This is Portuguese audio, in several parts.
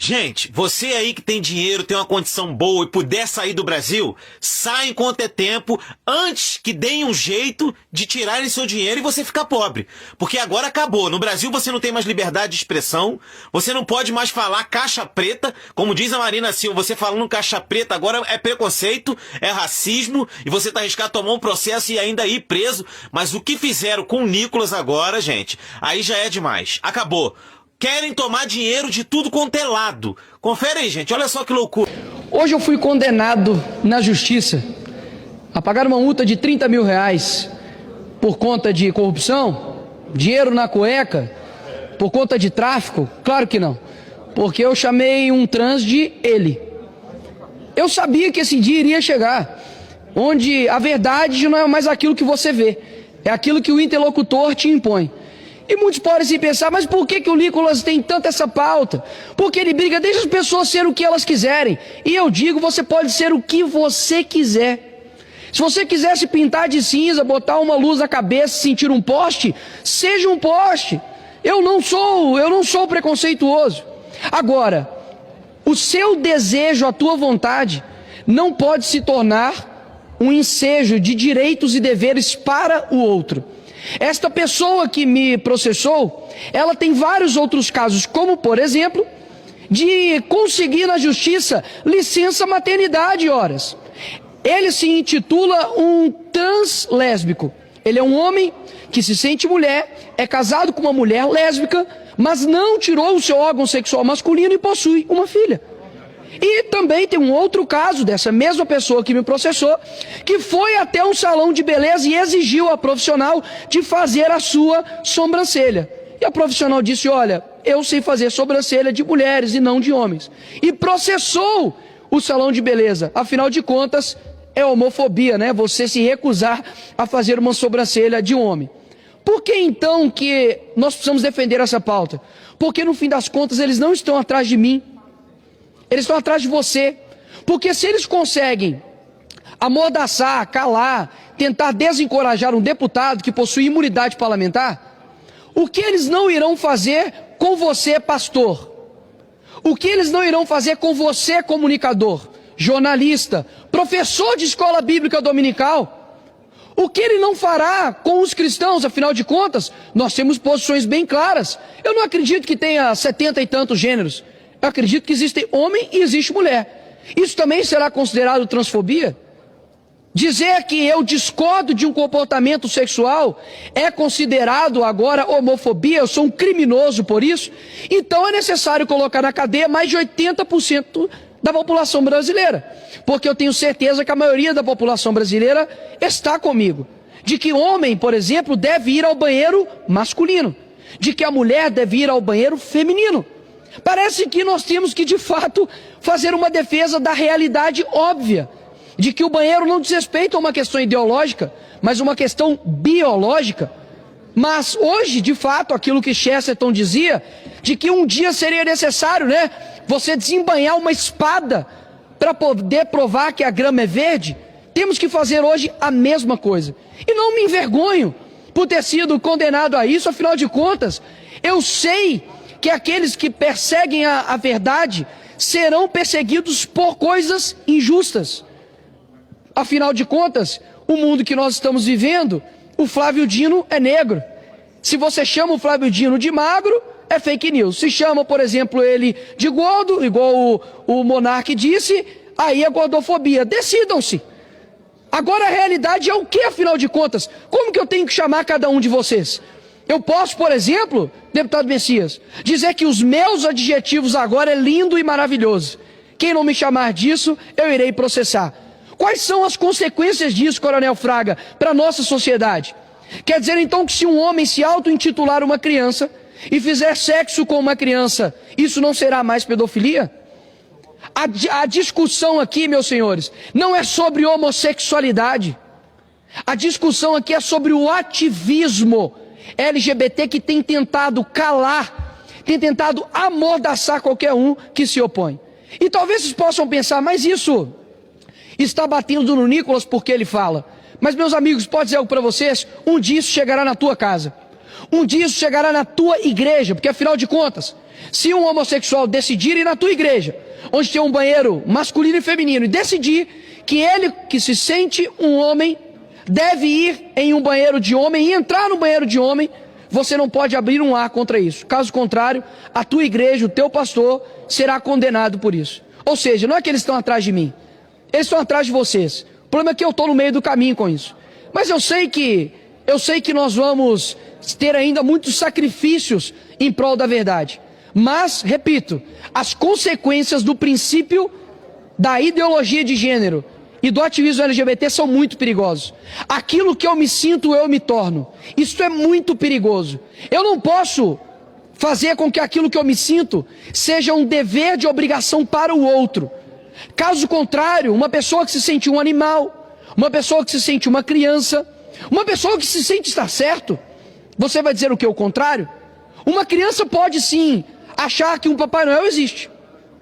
Gente, você aí que tem dinheiro, tem uma condição boa e puder sair do Brasil, sai enquanto é tempo, antes que deem um jeito de tirarem seu dinheiro e você ficar pobre. Porque agora acabou. No Brasil você não tem mais liberdade de expressão, você não pode mais falar caixa preta, como diz a Marina Silva, você falando caixa preta agora é preconceito, é racismo, e você tá arriscado a tomar um processo e ainda ir preso. Mas o que fizeram com o Nicolas agora, gente, aí já é demais. Acabou. Querem tomar dinheiro de tudo quanto é lado. Confere aí, gente. Olha só que loucura. Hoje eu fui condenado na justiça a pagar uma multa de 30 mil reais por conta de corrupção, dinheiro na cueca, por conta de tráfico. Claro que não, porque eu chamei um trans de ele. Eu sabia que esse dia iria chegar, onde a verdade não é mais aquilo que você vê, é aquilo que o interlocutor te impõe. E muitos podem se pensar, mas por que o Nicolas tem tanta essa pauta? Porque ele briga, deixa as pessoas ser o que elas quiserem. E eu digo, você pode ser o que você quiser. Se você quiser se pintar de cinza, botar uma luz na cabeça, sentir um poste, seja um poste. Eu não sou preconceituoso. Agora, o seu desejo, a tua vontade, não pode se tornar um ensejo de direitos e deveres para o outro. Esta pessoa que me processou, ela tem vários outros casos, como por exemplo, de conseguir na justiça licença maternidade horas. Ele se intitula um trans lésbico. Ele é um homem que se sente mulher, é casado com uma mulher lésbica, mas não tirou o seu órgão sexual masculino e possui uma filha. E também tem um outro caso dessa mesma pessoa que me processou, que foi até um salão de beleza e exigiu a profissional de fazer a sua sobrancelha. E a profissional disse, olha, eu sei fazer sobrancelha de mulheres e não de homens. E processou o salão de beleza. Afinal de contas, é homofobia, né? Você se recusar a fazer uma sobrancelha de homem. Por que então que nós precisamos defender essa pauta? Porque no fim das contas eles não estão atrás de mim. Eles estão atrás de você, porque se eles conseguem amordaçar, calar, tentar desencorajar um deputado que possui imunidade parlamentar, o que eles não irão fazer com você, pastor? O que eles não irão fazer com você, comunicador, jornalista, professor de escola bíblica dominical? O que ele não fará com os cristãos? Afinal de contas, nós temos posições bem claras. Eu não acredito que tenha 70 e tantos gêneros. Eu acredito que existe homem e existe mulher. Isso também será considerado transfobia? Dizer que eu discordo de um comportamento sexual é considerado agora homofobia? Eu sou um criminoso por isso? Então é necessário colocar na cadeia mais de 80% da população brasileira. Porque eu tenho certeza que a maioria da população brasileira está comigo. De que homem, por exemplo, deve ir ao banheiro masculino. De que a mulher deve ir ao banheiro feminino. Parece que nós temos que, de fato, fazer uma defesa da realidade óbvia, de que o banheiro não diz respeito a uma questão ideológica, mas uma questão biológica. Mas hoje, de fato, aquilo que Chesterton dizia, de que um dia seria necessário, né, você desembainhar uma espada para poder provar que a grama é verde, temos que fazer hoje a mesma coisa. E não me envergonho por ter sido condenado a isso, afinal de contas, eu sei que aqueles que perseguem a verdade serão perseguidos por coisas injustas. Afinal de contas, o mundo que nós estamos vivendo, o Flávio Dino é negro. Se você chama o Flávio Dino de magro, é fake news. Se chama, por exemplo, ele de gordo, igual o Monark disse, aí é gordofobia. Decidam-se. Agora a realidade é o que, afinal de contas? Como que eu tenho que chamar cada um de vocês? Eu posso, por exemplo, deputado Messias, dizer que os meus adjetivos agora é lindo e maravilhoso. Quem não me chamar disso, eu irei processar. Quais são as consequências disso, Coronel Fraga, para a nossa sociedade? Quer dizer então que se um homem se auto-intitular uma criança e fizer sexo com uma criança, isso não será mais pedofilia? A discussão aqui, meus senhores, não é sobre homossexualidade. A discussão aqui é sobre o ativismo LGBT que tem tentado calar, tem tentado amordaçar qualquer um que se opõe. E talvez vocês possam pensar, mas isso está batendo no Nicolas porque ele fala. Mas meus amigos, pode dizer algo para vocês, um dia isso chegará na tua casa. Um dia isso chegará na tua igreja, porque afinal de contas, Se um homossexual decidir ir na tua igreja, onde tem um banheiro masculino e feminino, e decidir que ele, que se sente um homem, deve ir em um banheiro de homem e entrar no banheiro de homem, você não pode abrir um ar contra isso. Caso contrário, a tua igreja, o teu pastor, será condenado por isso. Ou seja, não é que eles estão atrás de mim, eles estão atrás de vocês. O problema é que eu estou no meio do caminho com isso. Mas eu sei que nós vamos ter ainda muitos sacrifícios em prol da verdade. Mas, repito, as consequências do princípio da ideologia de gênero e do ativismo LGBT são muito perigosos. Aquilo que eu me sinto, eu me torno. Isso é muito perigoso. Eu não posso fazer com que aquilo que eu me sinto seja um dever de obrigação para o outro. Caso contrário, uma pessoa que se sente um animal, uma pessoa que se sente uma criança, uma pessoa que se sente estar certo, você vai dizer o que? O contrário? Uma criança pode sim achar que um Papai Noel existe.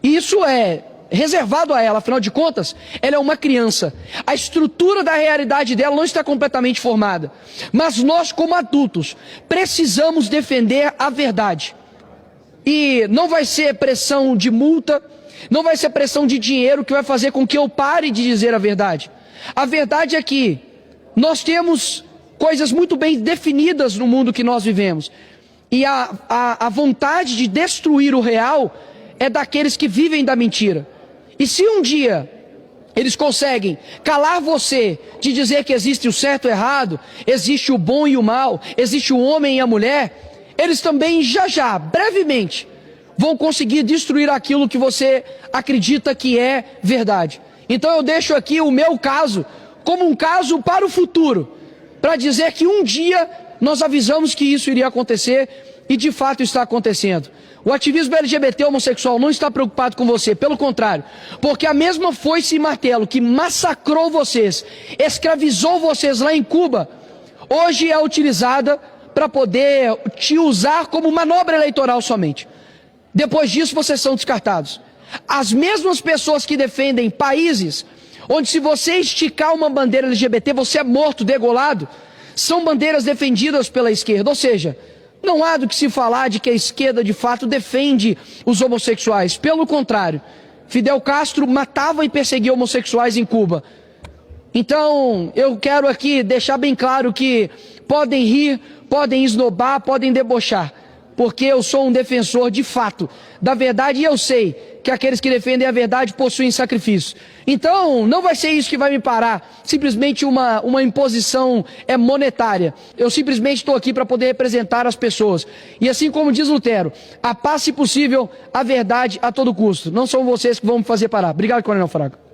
E isso é reservado a ela, afinal de contas, ela é uma criança. A estrutura da realidade dela não está completamente formada. Mas nós, como adultos, precisamos defender a verdade. E não vai ser pressão de multa, não vai ser pressão de dinheiro que vai fazer com que eu pare de dizer a verdade. A verdade é que nós temos coisas muito bem definidas no mundo que nós vivemos. E a vontade de destruir o real é daqueles que vivem da mentira. E se um dia eles conseguem calar você de dizer que existe o certo e o errado, existe o bom e o mal, existe o homem e a mulher, eles também já, brevemente, vão conseguir destruir aquilo que você acredita que é verdade. Então eu deixo aqui o meu caso como um caso para o futuro, para dizer que um dia nós avisamos que isso iria acontecer e de fato está acontecendo. O ativismo LGBT homossexual não está preocupado com você, pelo contrário, porque a mesma foice e martelo que massacrou vocês, escravizou vocês lá em Cuba, hoje é utilizada para poder te usar como manobra eleitoral somente. Depois disso vocês são descartados. As mesmas pessoas que defendem países onde se você esticar uma bandeira LGBT você é morto, degolado, são bandeiras defendidas pela esquerda. Ou seja, não há do que se falar de que a esquerda de fato defende os homossexuais. Pelo contrário, Fidel Castro matava e perseguia homossexuais em Cuba. Então, eu quero aqui deixar bem claro que podem rir, podem esnobar, podem debochar, porque eu sou um defensor de fato da verdade e eu sei que aqueles que defendem a verdade possuem sacrifício. Então, não vai ser isso que vai me parar, simplesmente uma imposição monetária. Eu simplesmente estou aqui para poder representar as pessoas. E assim como diz Lutero, a paz se possível, a verdade a todo custo. Não são vocês que vão me fazer parar. Obrigado, Coronel Fraga.